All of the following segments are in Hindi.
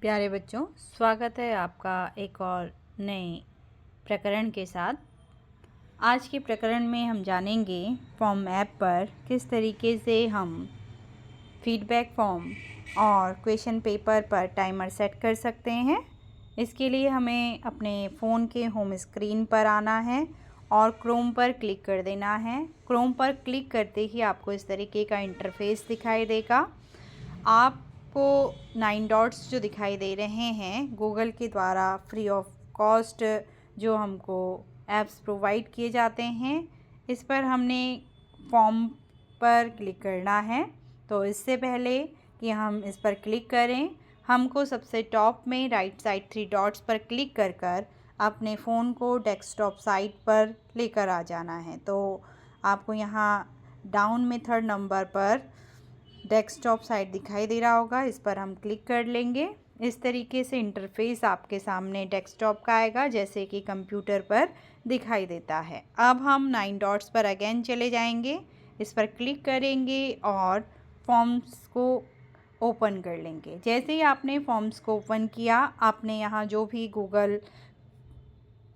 प्यारे बच्चों, स्वागत है आपका एक और नए प्रकरण के साथ। आज के प्रकरण में हम जानेंगे फॉर्म ऐप पर किस तरीके से हम फीडबैक फॉर्म और क्वेश्चन पेपर पर टाइमर सेट कर सकते हैं। इसके लिए हमें अपने फ़ोन के होम स्क्रीन पर आना है और क्रोम पर क्लिक कर देना है। क्रोम पर क्लिक करते ही आपको इस तरीके का इंटरफेस दिखाई देगा। आपको 9 डॉट्स जो दिखाई दे रहे हैं गूगल के द्वारा फ्री ऑफ कॉस्ट जो हमको ऐप्स प्रोवाइड किए जाते हैं, इस पर हमने फॉर्म पर क्लिक करना है। तो इससे पहले कि हम इस पर क्लिक करें, हमको सबसे टॉप में राइट साइड 3 डॉट्स पर क्लिक कर कर अपने फ़ोन को डेस्कटॉप साइट पर लेकर आ जाना है। तो आपको यहाँ डाउन में 3rd नंबर पर डेस्कटॉप साइट दिखाई दे रहा होगा, इस पर हम क्लिक कर लेंगे। इस तरीके से इंटरफेस आपके सामने डेस्कटॉप का आएगा जैसे कि कंप्यूटर पर दिखाई देता है। अब हम 9 डॉट्स पर अगेन चले जाएंगे, इस पर क्लिक करेंगे और फॉर्म्स को ओपन कर लेंगे। जैसे ही आपने फॉर्म्स को ओपन किया, आपने यहाँ जो भी गूगल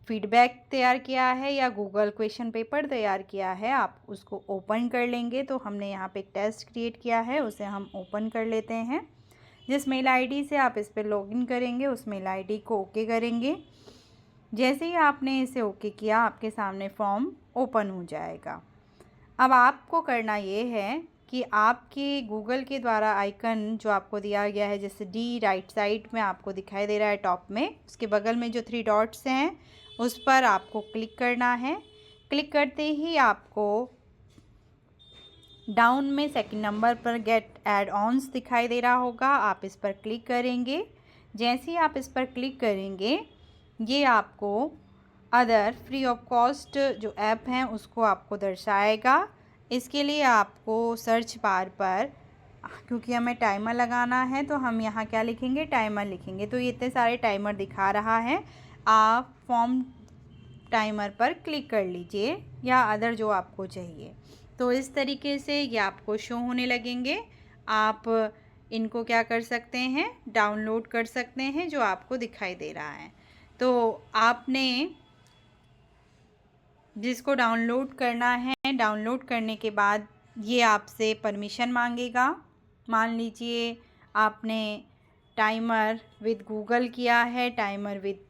फीडबैक तैयार किया है या गूगल क्वेश्चन पेपर तैयार किया है, आप उसको ओपन कर लेंगे। तो हमने यहाँ पे एक टेस्ट क्रिएट किया है, उसे हम ओपन कर लेते हैं। जिस मेल आईडी से आप इस पर लॉगिन करेंगे उस मेल आईडी को ओके करेंगे। जैसे ही आपने इसे ओके किया, आपके सामने फॉर्म ओपन हो जाएगा। अब आपको करना ये है कि आपके गूगल के द्वारा आइकन जो आपको दिया गया है, जैसे डी राइट साइड में आपको दिखाई दे रहा है टॉप में, उसके बगल में जो 3 डॉट्स हैं उस पर आपको क्लिक करना है। क्लिक करते ही आपको डाउन में 2nd नंबर पर गेट एड ऑन्स दिखाई दे रहा होगा, आप इस पर क्लिक करेंगे। जैसे ही आप इस पर क्लिक करेंगे, ये आपको अदर फ्री ऑफ कॉस्ट जो ऐप हैं उसको आपको दर्शाएगा। इसके लिए आपको सर्च बार पर, क्योंकि हमें टाइमर लगाना है तो हम यहाँ क्या लिखेंगे, टाइमर लिखेंगे। तो ये इतने सारे टाइमर दिखा रहा है, आप फॉर्म टाइमर पर क्लिक कर लीजिए या अदर जो आपको चाहिए। तो इस तरीके से ये आपको शो होने लगेंगे। आप इनको क्या कर सकते हैं, डाउनलोड कर सकते हैं जो आपको दिखाई दे रहा है। तो आपने जिसको डाउनलोड करना है, डाउनलोड करने के बाद ये आपसे परमिशन मांगेगा। मान लीजिए आपने टाइमर विद गूगल किया है, टाइमर विद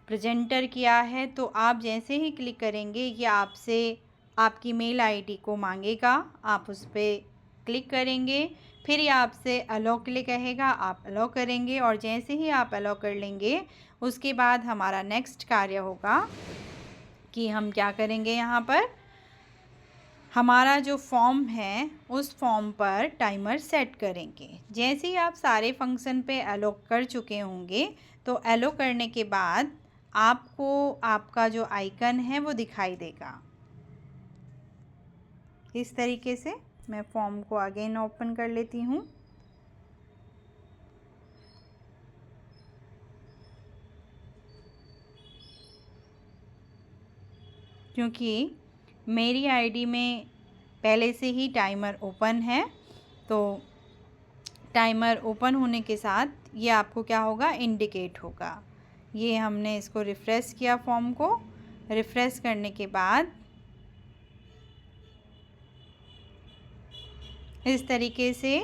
प्रेजेंटर किया है, तो आप जैसे ही क्लिक करेंगे ये आपसे आपकी मेल आईडी को मांगेगा। आप उस पर क्लिक करेंगे, फिर ये आपसे अलो के लिए कहेगा, आप अलो करेंगे और जैसे ही आप अलो कर लेंगे उसके बाद हमारा नेक्स्ट कार्य होगा कि हम क्या करेंगे, यहाँ पर हमारा जो फॉर्म है उस फॉर्म पर टाइमर सेट करेंगे। जैसे ही आप सारे फंक्शन पे एलो कर चुके होंगे, तो एलो करने के बाद आपको आपका जो आइकन है वो दिखाई देगा। इस तरीके से मैं फॉर्म को अगेन ओपन कर लेती हूँ। क्योंकि मेरी आईडी में पहले से ही टाइमर ओपन है, तो टाइमर ओपन होने के साथ ये आपको क्या होगा, इंडिकेट होगा। ये हमने इसको रिफ़्रेश किया, फॉर्म को रिफ़्रेश करने के बाद इस तरीके से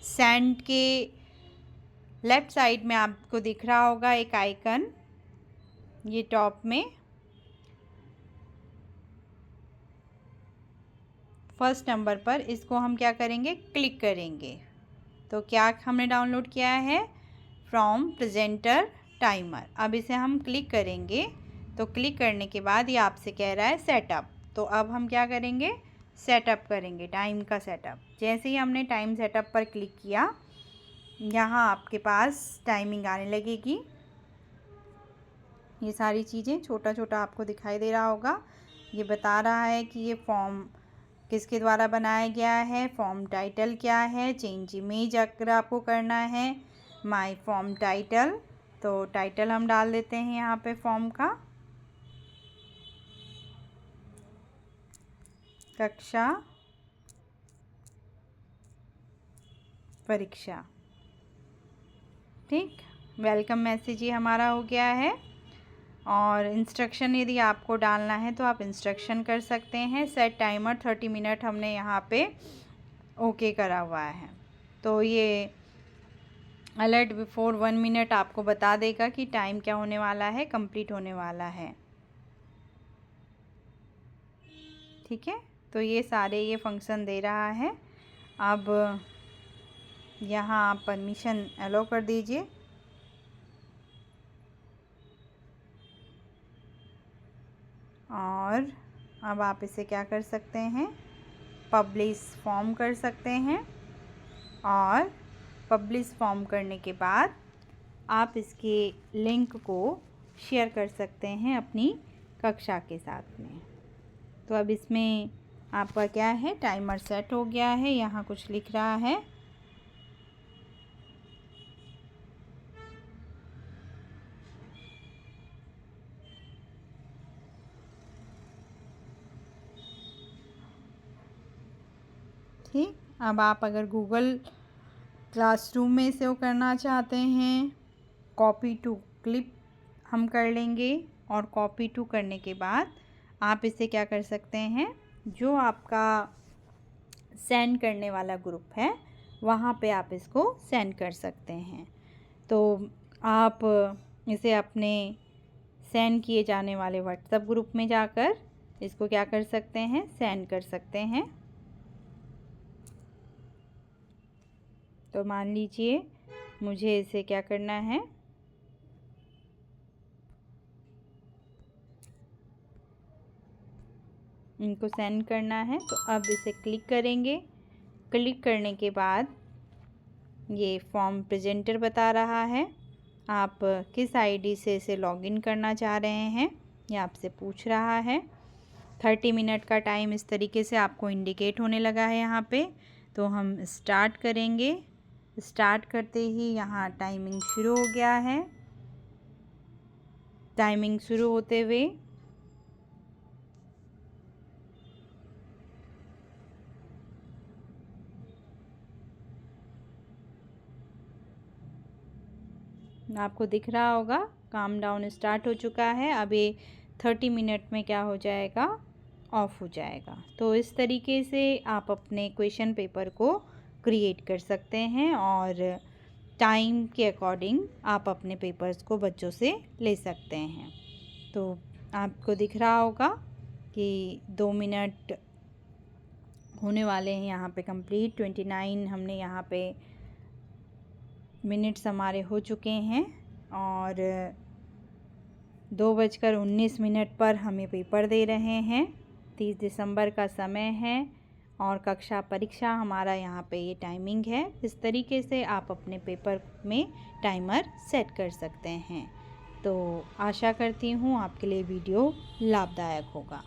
सेंड के लेफ़्ट साइड में आपको दिख रहा होगा एक आइकन, ये टॉप में 1st नंबर पर, इसको हम क्या करेंगे, क्लिक करेंगे। तो क्या हमने डाउनलोड किया है, फ्रॉम प्रेजेंटर टाइमर। अब इसे हम क्लिक करेंगे, तो क्लिक करने के बाद ये आपसे कह रहा है सेटअप। तो अब हम क्या करेंगे, सेटअप करेंगे, टाइम का सेटअप। जैसे ही हमने टाइम सेटअप पर क्लिक किया, यहाँ आपके पास टाइमिंग आने लगेगी। ये सारी चीज़ें छोटा छोटा आपको दिखाई दे रहा होगा। ये बता रहा है कि ये फॉर्म किसके द्वारा बनाया गया है, फॉर्म टाइटल क्या है, चेंज इमेज अगर आपको करना है, माय फॉर्म टाइटल। तो टाइटल हम डाल देते हैं यहाँ पे फॉर्म का, कक्षा परीक्षा। ठीक, वेलकम मैसेज ही हमारा हो गया है। और इंस्ट्रक्शन यदि आपको डालना है तो आप इंस्ट्रक्शन कर सकते हैं। सेट टाइमर 30 मिनट हमने यहाँ पे ओके करा हुआ है। तो ये अलर्ट बिफोर 1 मिनट आपको बता देगा कि टाइम क्या होने वाला है, कंप्लीट होने वाला है। ठीक है, तो ये सारे ये फंक्शन दे रहा है। अब यहाँ आप परमिशन अलो कर दीजिए। और अब आप इसे क्या कर सकते हैं, पब्लिश फॉर्म कर सकते हैं। और पब्लिश फॉर्म करने के बाद आप इसके लिंक को शेयर कर सकते हैं अपनी कक्षा के साथ में। तो अब इसमें आपका क्या है, टाइमर सेट हो गया है। यहाँ कुछ लिख रहा है। ठीक, अब आप अगर गूगल क्लासरूम में सेव करना चाहते हैं, कॉपी टू क्लिप हम कर लेंगे। और कॉपी टू करने के बाद आप इसे क्या कर सकते हैं, जो आपका सेंड करने वाला ग्रुप है वहाँ पे आप इसको सेंड कर सकते हैं। तो आप इसे अपने सेंड किए जाने वाले व्हाट्सएप ग्रुप में जाकर इसको क्या कर सकते हैं, सेंड कर सकते हैं। तो मान लीजिए मुझे इसे क्या करना है, इनको सेंड करना है। तो अब इसे क्लिक करेंगे। क्लिक करने के बाद ये फॉर्म प्रेजेंटर बता रहा है। आप किस आईडी से इसे लॉगिन करना चाह रहे हैं, ये आपसे पूछ रहा है। 30 मिनट का टाइम इस तरीके से आपको इंडिकेट होने लगा है यहाँ पे। तो हम स्टार्ट करेंगे। स्टार्ट करते ही यहाँ टाइमिंग शुरू हो गया है। टाइमिंग शुरू होते हुए आपको दिख रहा होगा काम डाउन स्टार्ट हो चुका है। अब ये 30 मिनट में क्या हो जाएगा, ऑफ हो जाएगा। तो इस तरीके से आप अपने क्वेश्चन पेपर को क्रिएट कर सकते हैं और टाइम के अकॉर्डिंग आप अपने पेपर्स को बच्चों से ले सकते हैं। तो आपको दिख रहा होगा कि 2 मिनट होने वाले हैं यहाँ पे कंप्लीट। 29 हमने यहाँ पे मिनट्स हमारे हो चुके हैं और 2:19 पर हमें पेपर दे रहे हैं। 30 दिसंबर का समय है और कक्षा परीक्षा हमारा यहाँ पे ये टाइमिंग है। इस तरीके से आप अपने पेपर में टाइमर सेट कर सकते हैं। तो आशा करती हूँ आपके लिए वीडियो लाभदायक होगा।